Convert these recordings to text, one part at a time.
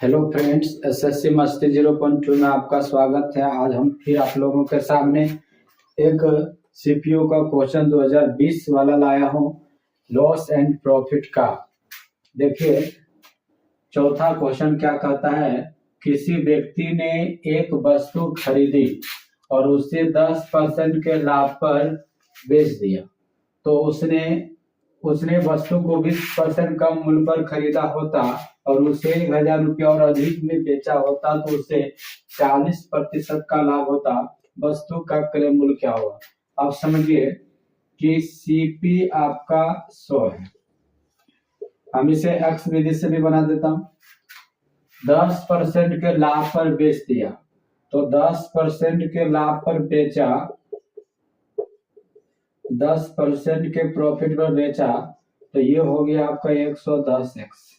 Hello friends, SSC मस्ती 0.2 में आपका स्वागत है। आज हम फिर आप लोगों के सामने एक सीपीयू का क्वेश्चन 2020 वाला लाया हूँ, लॉस एंड प्रॉफिट का। देखिए, चौथा क्वेश्चन क्या कहता है, किसी व्यक्ति ने एक वस्तु खरीदी और उसे 10% के लाभ पर बेच दिया। तो उसने वस्तु को 20% कम मूल्य पर खरीदा होता और उसे 1000 रुपया और अधिक में बेचा होता तो उसे 40% का लाभ होता। वस्तु का क्रय मूल्य क्या होगा? आप समझिए कि सीपी आपका 100 है। हम इसे एक्स विधि से भी बना देता हूं। 10% के लाभ पर बेच दिया, तो 10% के लाभ पर बेचा, 10% के प्रॉफिट पर बेचा, तो ये हो गया आपका 110x।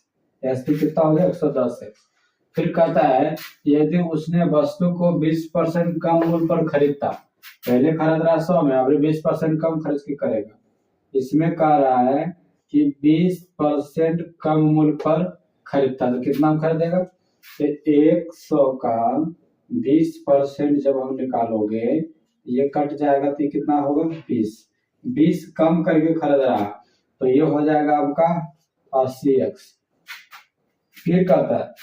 एसपी कितना हो गया? 110x। फिर कहता है यदि उसने वस्तु को 20% कम मूल्य पर खरीदता, पहले खरीद रहा 100 में, अब 20% कम खर्च की करेगा। इसमें कह रहा है कि 20% कम मूल्य पर खरीदता, तो कितना हम खरीदेगा? तो 100 का 20% जब हम निकालोगे, ये कट जाएगा तो कितना होगा? 20 कम करके खरीद रहा, तो ये हो जाएगा आपका 80x। फिर कहता है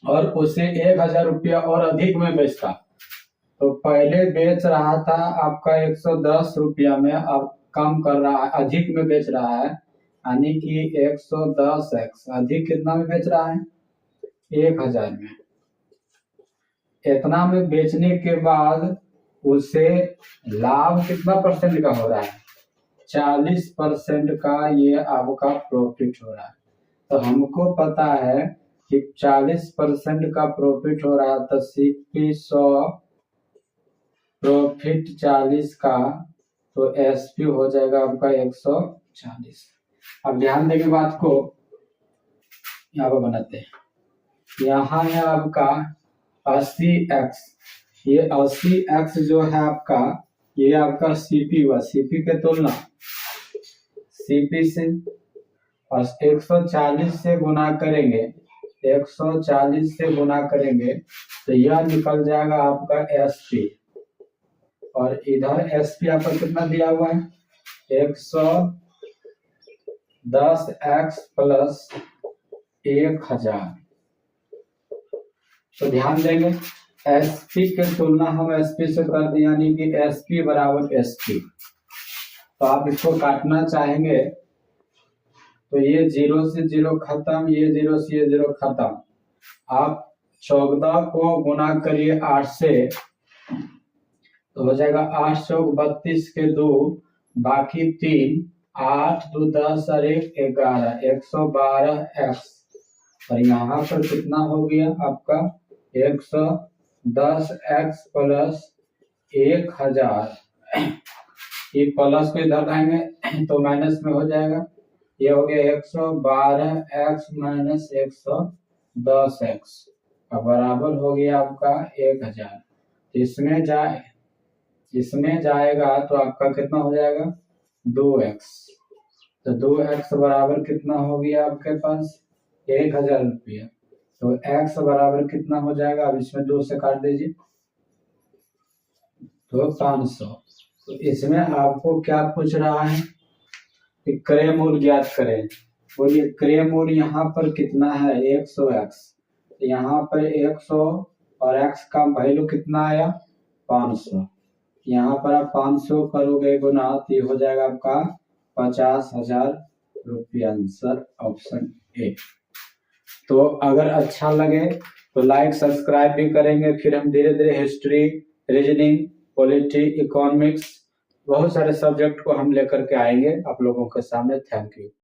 और उसे 1000 रुपया और अधिक में बेचता, तो पहले बेच रहा था आपका 110 रुपया में, अब कम कर रहा है, अधिक में बेच रहा है, यानी कि 110x। अधिक कितना में बेच रहा है? 1000 में। इतना में बेचने के बाद उसे लाभ कितना परसेंट का हो रहा है? 40% का ये आपका प्रॉफिट हो रहा है। तो हमको पता है कि 40% का प्रॉफिट हो रहा है, तो सीपी 100 प्रॉफिट 40 का, तो एसपी हो जाएगा आपका 140। अब ध्यान देंगे बात को, यहाँ पर बनाते हैं। यहाँ है आपका 80x। ये 80x जो है आपका, ये आपका सीपी हुआ। सीपी के तुलना सीपी से और 140 से गुना करेंगे, 140 से गुना करेंगे तो यह निकल जाएगा आपका एसपी। और इधर एसपी आपका कितना दिया हुआ है? 110x plus 1000। तो ध्यान देंगे, एसपी के तुलना हम एसपी से कर दें, यानी कि एसपी बराबर एसपी। तो आप इसको काटना चाहेंगे तो ये 0 से 0 खत्म, ये 0 से ये 0 खत्म। आप 14 को गुना करिए 8 से, तो हो जाएगा 8 चौक 32 के 2, बाकी 3, 8 2 10 और 1 11, 112x। और यहाँ पर कितना हो गया आपका? 110x plus 1000। ये प्लस को इधर लाएंगे तो माइनस में हो जाएगा। ये हो गया 112x माइनस 110x बराबर हो गया आपका 1000। इसमें जाएगा तो आपका कितना हो जाएगा? 2x। तो 2x बराबर कितना हो गया आपके पास? 1000 रुपया। तो x बराबर कितना हो जाएगा? अब इसमें 2 से काट दीजिए, तो 500। तो इसमें आपको क्या पूछ रहा है कि क्रय मूल्य ज्ञात करें। बोलिए, क्रय मूल्य यहाँ पर कितना है? 100x। यहाँ पर 100 और x का वैल्यू कितना आया? 500। यहाँ पर आप 500 करोगे गुना, तो ये हो जाएगा आपका 50,000 रुपया। Answer option A. तो अगर अच्छा लगे तो लाइक सब्सक्राइब भी करेंगे। फिर हम धीरे धीरे हिस्ट्री, रीजनिंग, पॉलिटी, इकोनॉमिक्स, बहुत सारे सब्जेक्ट को हम लेकर के आएंगे आप लोगों के सामने। Thank you.